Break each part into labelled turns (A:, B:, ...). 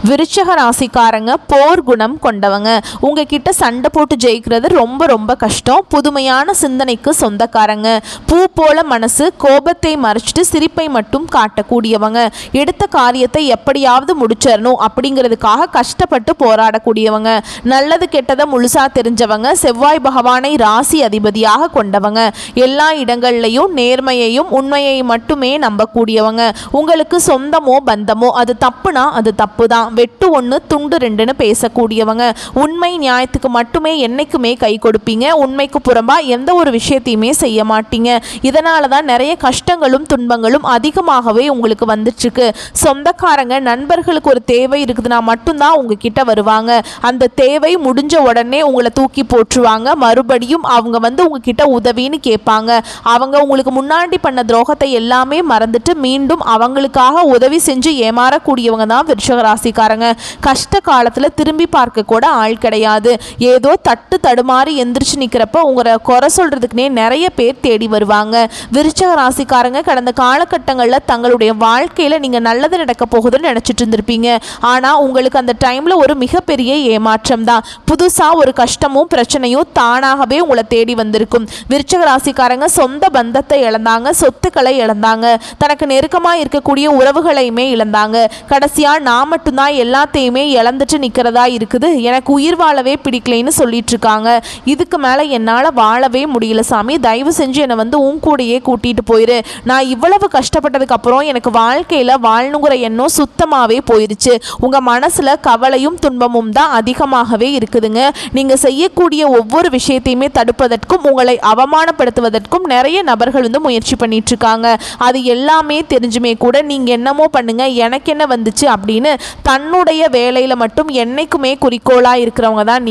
A: விருச்சிக ராசிக்காரங்க போர் குணம் கொண்டவங்க. உங்ககிட்ட சண்டை போட்டு ஜெயிக்கிறது ரொம்ப ரொம்ப கஷ்டம். புதுமையான சிந்தனைக்கு சொந்தக்காரங்க. பூ போல மனசு, கோபத்தை மறைச்சிட்டு சிரிப்பை மட்டும் காட்டக்கூடியவங்க. எடுத்த காரியத்தை எப்படியாவது முடிச்சிடணும் அப்படிங்கிறதுக்காக கஷ்டப்பட்டு போராடக்கூடியவங்க. நல்லது கெட்டதை முழுசா தெரிஞ்சவங்க. செவ்வாய் பகவானை ராசி அதிபதியாக கொண்டவங்க. எல்லா இடங்கள்லையும் நேர்மையையும் உண்மையை மட்டுமே நம்பக்கூடியவங்க. உங்களுக்கு சொந்தமோ பந்தமோ அது தப்புனா அது தப்பு தான். வெட்டு ஒன்று துண்டு ரெண்டுன்னு பேசக்கூடியவங்க. உண்மை நியாயத்துக்கு மட்டுமே என்னைக்குமே கை கொடுப்பீங்க. உண்மைக்கு புறம்பா எந்த ஒரு விஷயத்தையுமே செய்ய மாட்டீங்க. இதனால தான் நிறைய கஷ்டங்களும் துன்பங்களும் அதிகமாகவே உங்களுக்கு வந்துட்டுருக்கு. சொந்தக்காரங்க நண்பர்களுக்கு ஒரு தேவை இருக்குதுன்னா மட்டும்தான் உங்ககிட்ட வருவாங்க. அந்த தேவை முடிஞ்ச உடனே உங்களை தூக்கி போட்டுருவாங்க. மறுபடியும் அவங்க உங்ககிட்ட உதவின்னு கேட்பாங்க. அவங்க உங்களுக்கு முன்னாடி பண்ண துரோகத்தை எல்லாமே மறந்துட்டு மீண்டும் அவங்களுக்காக உதவி செஞ்சு ஏமாறக்கூடியவங்க தான் விருச்சிக ராசிக்காரங்க. கஷ்ட காலத்தில் திரும்பி பார்க்க கூட ஆள் கிடையாது. ஏதோ தட்டு தடுமாறி எந்திரிச்சு நிற்கிறப்ப உங்களை குறை சொல்றதுக்குனே நிறைய பேர் தேடி வருவாங்க. விருச்சிக ராசிக்காரங்க கடந்த காலகட்டங்களில் தங்களுடைய வாழ்க்கையில் நீங்கள் நல்லது நடக்க போகுதுன்னு நினச்சிட்டு இருந்திருப்பீங்க. ஆனால் உங்களுக்கு அந்த டைமில் ஒரு மிகப்பெரிய ஏமாற்றம் தான். புதுசாக ஒரு கஷ்டமும் பிரச்சனையும் தானாகவே உங்களை தேடி வந்திருக்கும். விருச்சிக ராசிக்காரங்க சொந்த பந்தத்தை இழந்தாங்க, சொத்துக்களை இழந்தாங்க, தனக்கு நெருக்கமாக இருக்கக்கூடிய உறவுகளையுமே இழந்தாங்க. கடைசியாக நான் மட்டும்தான் எல்லாத்தையுமே இழந்துட்டு நிற்கிறதா இருக்குது, எனக்கு உயிர் வாழவே பிடிக்கலைன்னு சொல்லிட்டு இருக்காங்க. இதுக்கு மேலே என்னால் வாழவே முடியல சாமி, தயவு செஞ்சு என்னை உன் கூடையே கூட்டிகிட்டு போயிரு. நான் இவ்வளவு கஷ்டப்பட்டதுக்கு அப்புறம் எனக்கு வாழ்க்கையில் வாழணுங்கிற எண்ணம் சுத்தமாகவே போயிருச்சு. உங்கள் மனசில் கவலையும் துன்பமும் தான் அதிகமாகவே இருக்குதுங்க. நீங்கள் செய்யக்கூடிய ஒவ்வொரு விஷயத்தையுமே தடுப்பதற்கும் உங்களை அவமானப்படுத்துவதற்கும் நிறைய நபர்கள் முயற்சி பண்ணிட்டு இருக்காங்க. அது எல்லாமே தெரிஞ்சுமே கூட நீங்கள் என்னமோ பண்ணுங்க, எனக்கு என்ன வந்துச்சு அப்படின்னு தன்னுடைய வேலையில் மட்டும் என்னைக்குமே குறிக்கோளாக இருக்கிறவங்க தான்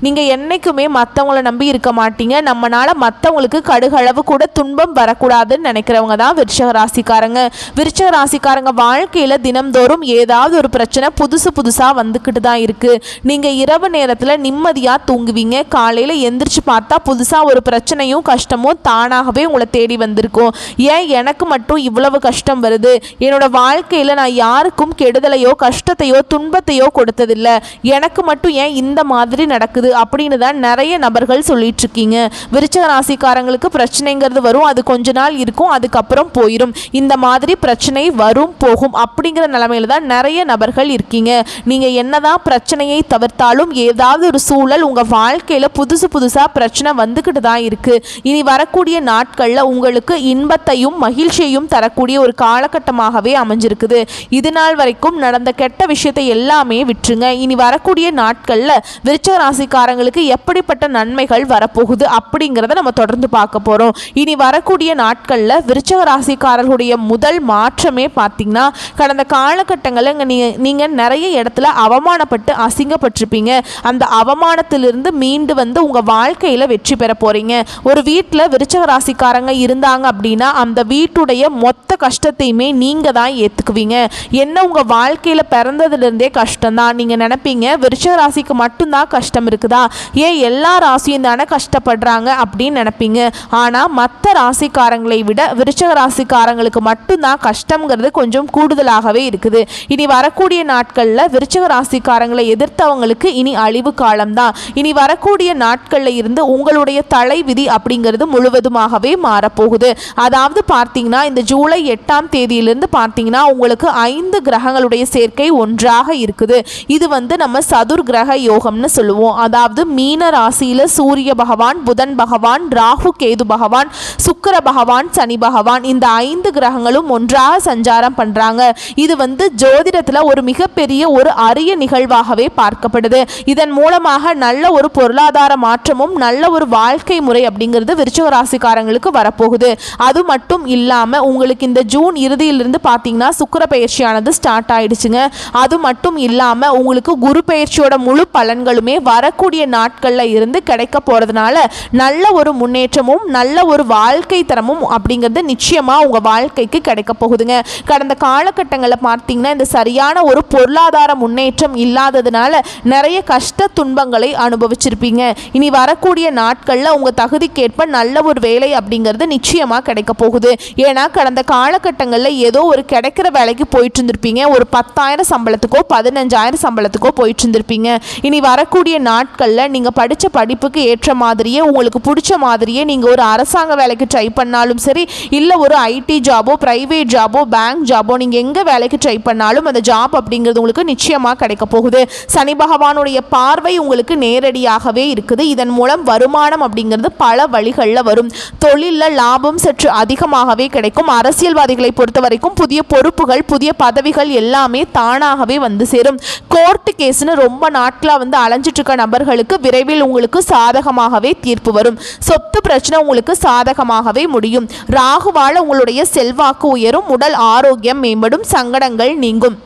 A: நீங்கள் என்னைக்குமே மற்றவங்களை நம்பி இருக்க மாட்டீங்க. நம்மளால மற்றவங்களுக்கு கடுகளவு கூட துன்பம் வரக்கூடாதுன்னு நினைக்கிறவங்க தான் விருச்சிக ராசிக்காரங்க. விருச்சிக ராசிக்காரங்க வாழ்க்கையில் தினம்தோறும் ஏதாவது ஒரு பிரச்சனை புதுசாக வந்துக்கிட்டு தான் இருக்கு. நீங்கள் இரவு நேரத்தில் நிம்மதியாக தூங்குவீங்க. காலையில் எந்திரிச்சு பார்த்தா புதுசாக ஒரு பிரச்சனையும் கஷ்டமும் தானாகவே உங்களை தேடி வந்திருக்கும். ஏன் எனக்கு மட்டும் இவ்வளவு கஷ்டம் வருது? என்னோட வாழ்க்கையில் நான் யாருக்கும் கெடுதலையோ கஷ்டத்தையோ துன்பத்தையோ கொடுத்ததில்லை, எனக்கு மட்டும் ஏன் இந்த மாதிரி நடக்குது அப்படின்னு தான் நிறைய நபர்கள் சொல்லிட்டு இருக்கீங்க. விருச்சிக ராசிக்காரங்களுக்கு பிரச்சனைங்கிறது வரும், அது கொஞ்ச நாள் இருக்கும், அதுக்கப்புறம் போயிடும். இந்த மாதிரி பிரச்சனை வரும் போகும் அப்படிங்கிற நிலைமையில தான் நிறைய நபர்கள் இருக்கீங்க. நீங்க என்னதான் பிரச்சனையை தவிர்த்தாலும் ஏதாவது ஒரு சூழல் உங்க வாழ்க்கையில புதுசா பிரச்சனை வந்துகிட்டு தான் இருக்கு. இனி வரக்கூடிய நாட்கள்ல உங்களுக்கு இன்பத்தையும் மகிழ்ச்சியையும் தரக்கூடிய ஒரு காலகட்டமாகவே அமைஞ்சிருக்குது. இது நாள் வரைக்கும் நடந்த கெட்ட விஷயத்தை எல்லாமே விட்டுருங்க. இனி வரக்கூடிய நாட்கள்ல விருச்சிக ராசிக்காரங்களுக்கு எப்படிப்பட்ட நன்மைகள் வரப்போகுது அப்படிங்கிறத நம்ம தொடர்ந்து பார்க்க போறோம். இனி வரக்கூடிய நாட்கள்ல விருச்சிக ராசிக்காரர்களுடைய முதல் மாற்றமே பார்த்தீங்கன்னா, கடந்த காலகட்டங்களில் நீங்க நிறைய இடத்துல அவமானப்பட்டு அசிங்கப்பட்டிருப்பீங்க. அந்த அவமானத்திலிருந்து மீண்டு உங்க வாழ்க்கையில வெற்றி பெற போறீங்க. ஒரு வீட்டில் விருச்சிக ராசிக்காரங்க இருந்தாங்க அப்படின்னா அந்த வீட்டுடைய மொத்த கஷ்டத்தையுமே நீங்க தான் ஏத்துக்குவீங்க. என்ன உங்க வாழ்க்கையில பிறந்ததுலேருந்தே கஷ்டம் தான். நீங்க நினைப்பீங்க விருச்சிக ராசிக்கு மட்டும்தான் கஷ்டம் இருக்குதா, ஏன் எல்லா ராசியும் தானே கஷ்டப்படுறாங்க அப்படின்னு நினைப்பீங்க. ஆனா மற்ற ராசிக்காரங்களை விட விருச்சிக ராசிக்காரங்களுக்கு மட்டும்தான் கஷ்டம்ங்கிறது கொஞ்சம் கூடுதலாகவே இருக்குது. இனி வரக்கூடிய நாட்கள்ல விருச்சிக ராசிக்காரங்களை எதிர்த்தவங்களுக்கு இனி அழிவு காலம்தான். இனி வரக்கூடிய நாட்கள்ல இருந்து உங்களுடைய தலைவிதி அப்படிங்கிறது முழுவதுமாகவே மாறப்போகுது. அதாவது பார்த்தீங்கன்னா இந்த ஜூலை 8ஆம் தேதியிலிருந்து பார்த்தீங்கன்னா உங்களுக்கு 5 கிரகங்களுடைய சேர்க்கை ஒன்றாக இருக்குது. இது நம்ம சதுர் கிரக யோகம்னு சொல்லுவோம். அதாவது மீன ராசியில சூரிய பகவான், புதன் பகவான், ராகு கேது பகவான், சுக்கிர பகவான், சனி பகவான், இந்த 5 கிரகங்களும் ஒன்றாக சஞ்சாரம் பண்றாங்க. இது ஜோதிடத்துல ஒரு மிகப்பெரிய ஒரு அரிய நிகழ்வாகவே பார்க்கப்படுது. இதன் மூலமாக நல்ல ஒரு பொருளாதார மாற்றமும் நல்ல ஒரு வாழ்க்கை முறை அப்படிங்கிறது விருச்சிக ராசிக்காரங்களுக்கு வரப்போகுது. அது மட்டும் இல்லாம உங்களுக்கு இந்த ஜூன் இறுதியிலிருந்து பார்த்தீங்கன்னா சுக்கிர பயிற்சியானது ஸ்டார்ட் ஆயிடுச்சுங்க. அது மட்டும் இல்லாம உங்களுக்கு குரு பயிற்சியோட முழு பலன்களுமே வரக்கூடிய நாட்கள்ல இருந்து கிடைக்க போறதுனால நல்ல ஒரு முன்னேற்றமும் நல்ல ஒரு வாழ்க்கை தரமும் அப்படிங்கிறது நிச்சயமா உங்க வாழ்க்கைக்கு கிடைக்க போகுதுங்க. கடந்த காலகட்டங்களில் பார்த்தீங்கன்னா இந்த சரியான ஒரு பொருளாதார முன்னேற்றம் இல்லாததுனால நிறைய கஷ்ட துன்பங்களை அனுபவிச்சிருப்பீங்க. இனி வரக்கூடிய நாட்கள்ல உங்க தகுதிக்கேற்ப நல்ல ஒரு வேலை அப்படிங்கிறது நிச்சயமா கிடைக்க போகுது. ஏன்னா கடந்த காலகட்டங்களில் ஏதோ ஒரு கிடைக்கிற வேலைக்கு போயிட்டு இருந்திருப்பீங்க. ஒரு 10,000 சம்பளம் சம்பளத்துக்கோ 15,000 சம்பளத்துக்கோ போயிட்டு இருந்திருப்பீங்க. இனி வரக்கூடிய நாட்களில் நீங்கள் படித்த படிப்புக்கு ஏற்ற மாதிரியே உங்களுக்கு பிடிச்ச மாதிரியே நீங்கள் ஒரு அரசாங்க வேலைக்கு ட்ரை பண்ணாலும் சரி, இல்லை ஒரு ஐடி ஜாபோ, ப்ரைவேட் ஜாபோ, பேங்க் ஜாபோ, நீங்கள் எங்கே வேலைக்கு ட்ரை பண்ணாலும் அந்த ஜாப் அப்படிங்கிறது உங்களுக்கு நிச்சயமாக கிடைக்க போகுது. சனி பகவானுடைய பார்வை உங்களுக்கு நேரடியாகவே இருக்குது. இதன் மூலம் வருமானம் அப்படிங்கிறது பல வழிகளில் வரும். தொழிலில் லாபம் சற்று அதிகமாகவே கிடைக்கும். அரசியல்வாதிகளை பொறுத்த வரைக்கும் புதிய பொறுப்புகள், புதிய பதவிகள் எல்லாமே தானாகவே வந்து சேரும். கோர்ட்டு கேஸ்னு ரொம்ப நாட்களாக அலைஞ்சிட்டு இருக்க நபர்களுக்கு விரைவில் உங்களுக்கு சாதகமாகவே தீர்ப்பு வரும். சொத்து பிரச்சனை உங்களுக்கு சாதகமாகவே முடியும். ராகுவால உங்களுடைய செல்வாக்கு உயரும். உடல் ஆரோக்கியம் மேம்படும். சங்கடங்கள் நீங்கும்.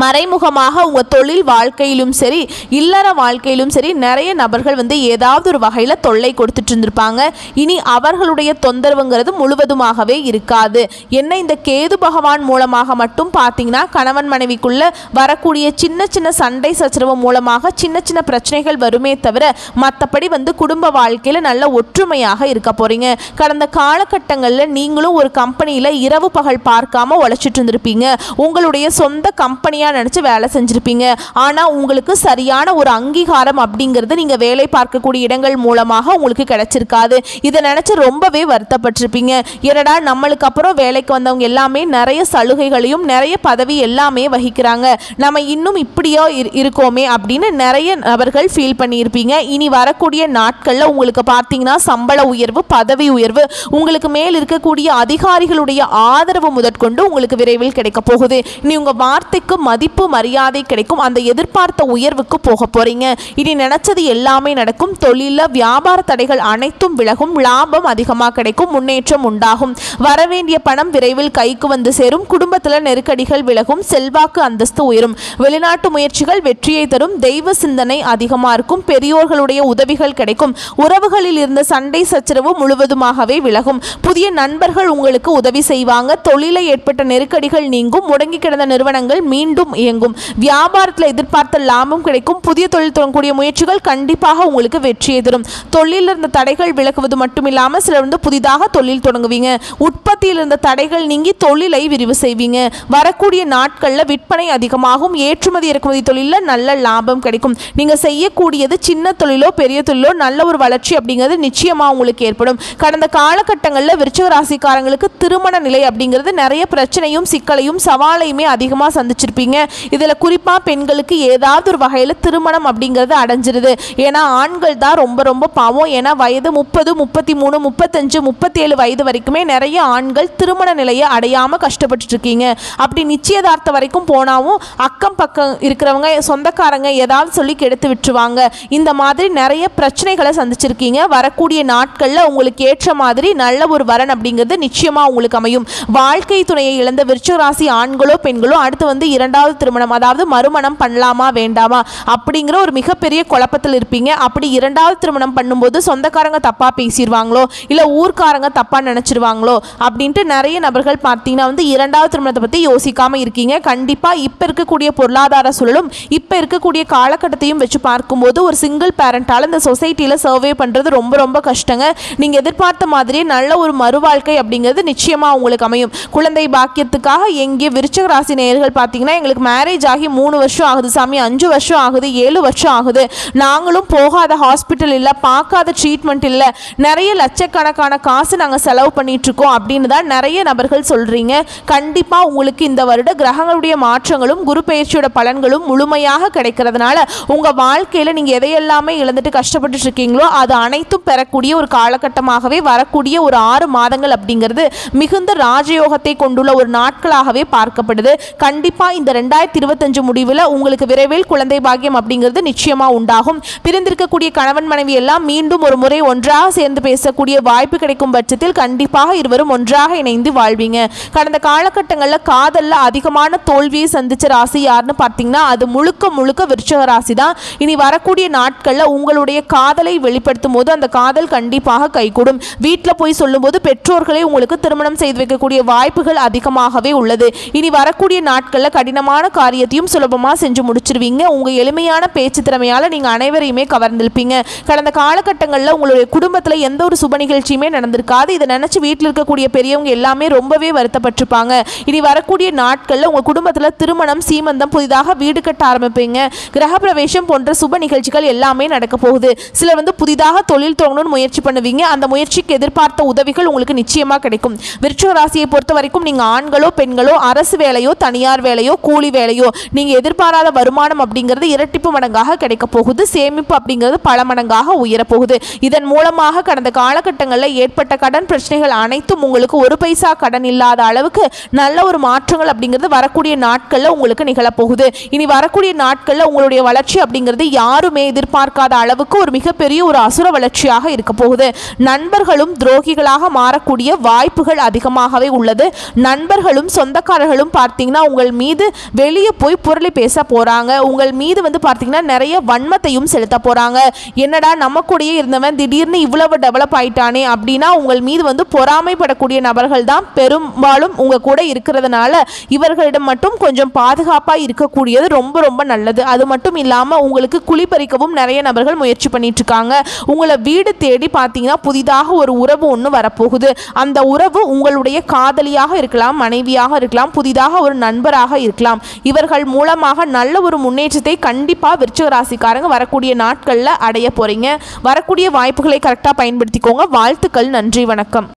A: மறைமுகமாக உங்கள் தொழில் வாழ்க்கையிலும் சரி, இல்லற வாழ்க்கையிலும் சரி, நிறைய நபர்கள் ஏதாவது ஒரு வகையில் தொல்லை கொடுத்துட்டு இருந்திருப்பாங்க. இனி அவர்களுடைய தொந்தரவுங்கிறது முழுவதுமாகவே இருக்காது. என்ன இந்த கேது பகவான் மூலமாக மட்டும் பார்த்தீங்கன்னா கணவன் மனைவிக்குள்ள வரக்கூடிய சின்ன சின்ன சண்டை சச்சரவு மூலமாக சின்ன சின்ன பிரச்சனைகள் வருமே தவிர மற்றபடி குடும்ப வாழ்க்கையில் நல்ல ஒற்றுமையாக இருக்க போறீங்க. கடந்த காலகட்டங்களில் நீங்களும் ஒரு கம்பெனியில் இரவு பகல் பார்க்காம உழைச்சிட்டு இருந்திருப்பீங்க. உங்களுடைய சொந்த கம்பெனி நினைச்சு வேலை செஞ்சிருப்பீங்க. ஆனா உங்களுக்கு சரியான ஒரு அங்கீகாரம் அப்படிங்கிறது நீங்க வேலை பார்க்கக்கூடிய இடங்கள் மூலமாக உங்களுக்கு கிடைச்சிருக்காது. இதை நினைச்சு ரொம்பவே வருத்தப்பட்டிருப்பீங்க. என்னடா நம்மளுக்கு அப்புறம் வேலைக்கு வந்தவங்க எல்லாமே நிறைய சலுகைகளையும் நிறைய பதவி எல்லாமே வகிக்கிறாங்க, நம்ம இன்னும் இப்படியோ இருக்கோமே அப்படின்னு நிறைய நபர்கள் ஃபீல் பண்ணியிருப்பீங்க. இனி வரக்கூடிய நாட்கள்ல உங்களுக்கு பார்த்தீங்கன்னா சம்பள உயர்வு, பதவி உயர்வு, உங்களுக்கு மேல் இருக்கக்கூடிய அதிகாரிகளுடைய ஆதரவு முதற்கொண்டு உங்களுக்கு விரைவில் கிடைக்க போகுது. இனி உங்க வார்த்தைக்கு மதிப்பு மரியாதை கிடைக்கும். அந்த எதிர்பார்த்த உயர்வுக்கு போக போறீங்க. இனி நினைச்சது எல்லாமே நடக்கும். தொழில வியாபார தடைகள் அனைத்தும் விலகும். லாபம் அதிகமாக கிடைக்கும். முன்னேற்றம் உண்டாகும். வரவேண்டிய பணம் விரைவில் கைக்கு சேரும். குடும்பத்தில் நெருக்கடிகள் விலகும். செல்வாக்கு அந்தஸ்து உயரும். வெளிநாட்டு முயற்சிகள் வெற்றியை தரும். தெய்வ சிந்தனை அதிகமாக இருக்கும். பெரியோர்களுடைய உதவிகள் கிடைக்கும். உறவுகளில் இருந்த சண்டை சச்சரவு முழுவதுமாகவே விலகும். புதிய நண்பர்கள் உங்களுக்கு உதவி செய்வாங்க. தொழிலை ஏற்பட்ட நெருக்கடிகள் நீங்கும். முடங்கி கிடந்த நிறுவனங்கள் மீண்டும் இயங்கும். வியாபாரத்தில் எதிர்பார்த்த லாபம் கிடைக்கும். புதிய தொழில் தொடங்கக்கூடிய முயற்சிகள் கண்டிப்பாக உங்களுக்கு வெற்றியை தரும். தொழிலில் இருந்த தடைகள் விலகுவது மட்டுமில்லாமல் சிலர் புதிதாக தொழில் தொடங்குவீங்க. உற்பத்தியில் இருந்த தடைகள் நீங்கி தொழிலை விரிவு செய்வீங்க. வரக்கூடிய நாட்களில் விற்பனை அதிகமாகும். ஏற்றுமதி இறக்குமதி தொழிலில் நல்ல லாபம் கிடைக்கும். நீங்க செய்யக்கூடியது சின்ன தொழிலோ பெரிய தொழிலோ நல்ல ஒரு வளர்ச்சி அப்படிங்கிறது நிச்சயமா உங்களுக்கு ஏற்படும். கடந்த காலகட்டங்களில் விருச்சிக ராசிக்காரங்களுக்கு திருமண நிலை அப்படிங்கிறது நிறைய பிரச்சனையும் சிக்கலையும் சவாலையுமே அதிகமாக சந்திச்சிருப்பீங்க. இதில் குறிப்பாக பெண்களுக்கு ஏதாவது ஒரு வகையில் திருமணம் அப்படிங்கிறது அடைஞ்சிருது. ஏன்னா ஆண்கள் தான் ரொம்ப ரொம்ப பாவம். ஏன்னா வயது 30, 33, 35, 37 வயது வரைக்குமே நிறைய ஆண்கள் திருமண நிலையை அடையாமல் கஷ்டப்பட்டு இருக்கீங்க. அப்படி நிச்சயதார்த்தம் வரைக்கும் போனாவும் அக்கம் பக்கம் இருக்கிறவங்க சொந்தக்காரங்க ஏதாவது சொல்லி கெடுத்து விட்டுருவாங்க. இந்த மாதிரி நிறைய பிரச்சனைகளை சந்திச்சிருக்கீங்க. வரக்கூடிய நாட்களில் உங்களுக்கு ஏற்ற மாதிரி நல்ல ஒரு வரன் அப்படிங்கிறது நிச்சயமாக உங்களுக்கு அமையும். வாழ்க்கை துணையை இழந்த விருச்சிக ராசி ஆண்களோ பெண்களோ அடுத்து இரண்டாவது திருமணம், அதாவது மறுமணம் பண்ணலாமா வேண்டாமா அப்படிங்கிற ஒரு மிகப்பெரிய குழப்பத்தில் இருப்பீங்க. அப்படி இரண்டாவது திருமணம் பண்ணும்போது சொந்தக்காரங்க தப்பா பேசிடுவாங்களோ, இல்ல ஊர்க்காரங்க தப்பா நினைச்சிருவாங்களோ அப்படின்ட்டு நிறைய நபர்கள் பார்த்தீங்கன்னா இரண்டாவது திருமணத்தை பத்தி யோசிக்காம இருக்கீங்க. கண்டிப்பா இப்ப இருக்கக்கூடிய பொருளாதார சூழலும் இப்ப இருக்கக்கூடிய காலகட்டத்தையும் வச்சு பார்க்கும்போது ஒரு சிங்கிள் பேரண்டால இந்த சொசைட்டில சர்வே பண்றது ரொம்ப ரொம்ப கஷ்டங்க. நீங்க எதிர்பார்த்த மாதிரியே நல்ல ஒரு மறுவாழ்க்கை அப்படிங்கிறது நிச்சயமா உங்களுக்கு அமையும். குழந்தை பாக்கியத்துக்காக எங்கே விருச்சிக ராசி நேயர்கள் பார்த்தீங்கன்னா எங்களுக்கு மேரேஜ் ஆகி 3 வருஷம் ஆகுது சாமி, 5 வருஷம் ஆகுது, 7 வருஷம் ஆகுது, நாங்களும் போகாத ஹாஸ்பிட்டல் இல்லை, பார்க்காத ட்ரீட்மெண்ட் இல்லை, நிறைய லட்சக்கணக்கான காசு நாங்கள் செலவு பண்ணிட்டு இருக்கோம் அப்படின்னு தான் நிறைய நபர்கள் சொல்றீங்க. கண்டிப்பாக உங்களுக்கு இந்த வருட கிரகங்களுடைய மாற்றங்களும் குரு பயிற்சியோட பலன்களும் முழுமையாக கிடைக்கிறதுனால உங்கள் வாழ்க்கையில் நீங்கள் எதையெல்லாமே இழந்துட்டு கஷ்டப்பட்டு இருக்கீங்களோ அது அனைத்தும் பெறக்கூடிய ஒரு காலகட்டமாகவே வரக்கூடிய ஒரு 6 மாதங்கள் அப்படிங்கிறது மிகுந்த ராஜயோகத்தை கொண்டுள்ள ஒரு நாட்களாகவே பார்க்கப்படுது. கண்டிப்பாக இந்த 2025 முடிவில் உங்களுக்கு விரைவில் குழந்தை பாக்கியம் அப்படிங்கிறது நிச்சயமா உண்டாகும். பிரிந்திருக்கக்கூடிய கணவன் மனைவி எல்லாம் மீண்டும் ஒரு முறை ஒன்றாக சேர்ந்து பேசக்கூடிய வாய்ப்பு கிடைக்கும் பட்சத்தில் கண்டிப்பாக இருவரும் ஒன்றாக இணைந்து வாழ்வீங்க. கடந்த காலகட்டங்களில் காதல்ல அதிகமான தோல்வியை சந்திச்ச ராசி யாருன்னு பார்த்தீங்கன்னா அது முழுக்க முழுக்க விருச்சிக ராசி தான். இனி வரக்கூடிய நாட்களில் உங்களுடைய காதலை வெளிப்படுத்தும் போது அந்த காதல் கண்டிப்பாக கைகூடும். வீட்டில் போய் சொல்லும்போது பெற்றோர்களை உங்களுக்கு திருமணம் செய்து வைக்கக்கூடிய வாய்ப்புகள் அதிகமாகவே உள்ளது. இனி வரக்கூடிய நாட்களில் கடினமான கடினமான காரியத்தையும் சுலபமாக செஞ்சு முடிச்சிருவீங்க. உங்கள் எளிமையான பேச்சு திறமையால் நீங்கள் அனைவரையுமே கவர்ந்திருப்பீங்க. கடந்த காலகட்டங்களில் உங்களுடைய குடும்பத்தில் எந்த ஒரு சுப நிகழ்ச்சியுமே நடந்திருக்காது. இதை நினச்சி வீட்டில் இருக்கக்கூடிய பெரியவங்க எல்லாமே ரொம்பவே வருத்தப்பட்டிருப்பாங்க. இனி வரக்கூடிய நாட்களில் உங்கள் குடும்பத்தில் திருமணம், சீமந்தம், புதிதாக வீடு கட்ட ஆரம்பிப்பீங்க. கிரகப்பிரவேசம் போன்ற சுப நிகழ்ச்சிகள் எல்லாமே நடக்க போகுது. சிலர் புதிதாக தொழில் தொடங்கணும்னு முயற்சி பண்ணுவீங்க. அந்த முயற்சிக்கு எதிர்பார்த்த உதவிகள் உங்களுக்கு நிச்சயமாக கிடைக்கும். விருச்சிக ராசியை பொறுத்த வரைக்கும் நீங்கள் ஆண்களோ பெண்களோ, அரசு வேலையோ தனியார் வேலையோ கூலி வேலையோ, நீங்கள் எதிர்பாராத வருமானம் அப்படிங்கிறது இரட்டிப்பு மடங்காக கிடைக்க போகுது. சேமிப்பு அப்படிங்கிறது பல மடங்காக உயரப்போகுது. இதன் மூலமாக கடந்த காலகட்டங்களில் ஏற்பட்ட கடன் பிரச்சனைகள் அனைத்தும் உங்களுக்கு ஒரு பைசா கடன் இல்லாத அளவுக்கு நல்ல ஒரு மாற்றங்கள் அப்படிங்கிறது வரக்கூடிய நாட்களில் உங்களுக்கு நிகழப்போகுது. இனி வரக்கூடிய நாட்களில் உங்களுடைய வளர்ச்சி அப்படிங்கிறது யாருமே எதிர்பார்க்காத அளவுக்கு ஒரு மிகப்பெரிய ஒரு அசுர வளர்ச்சியாக இருக்க போகுது. நண்பர்களும் துரோகிகளாக மாறக்கூடிய வாய்ப்புகள் அதிகமாகவே உள்ளது. நண்பர்களும் சொந்தக்காரர்களும் பார்த்தீங்கன்னா உங்கள் மீது வெளியே போய் புரளி பேச போறாங்க. உங்கள் மீது பார்த்தீங்கன்னா நிறைய வன்மத்தையும் செலுத்த போறாங்க. என்னடா நம்ம கூடயே இருந்தவன் திடீர்னு இவ்வளவு டெவலப் ஆயிட்டானே அப்படின்னா உங்கள் மீது பொறாமைப்படக்கூடிய நபர்கள் தான் பெரும்பாலும் உங்க கூட இருக்கிறதுனால இவர்களிடம் மட்டும் கொஞ்சம் பாதுகாப்பாக இருக்கக்கூடியது ரொம்ப ரொம்ப நல்லது. அது மட்டும் இல்லாமல் உங்களுக்கு குளிப்பறிக்கவும் நிறைய நபர்கள் முயற்சி பண்ணிட்டு இருக்காங்க. உங்களை வீடு தேடி பார்த்தீங்கன்னா புதிதாக ஒரு உறவு ஒன்று வரப்போகுது. அந்த உறவு உங்களுடைய காதலியாக இருக்கலாம், மனைவியாக இருக்கலாம், புதிதாக ஒரு நண்பராக இருக்கலாம். இவர்கள் மூலமாக நல்ல ஒரு முன்னேற்றத்தை கண்டிப்பாக விருச்சிக ராசிக்காரங்க வரக்கூடிய நாட்களில் அடைய போறீங்க. வரக்கூடிய வாய்ப்புகளை கரெக்டாக பயன்படுத்திக்கோங்க. வாழ்த்துக்கள். நன்றி, வணக்கம்.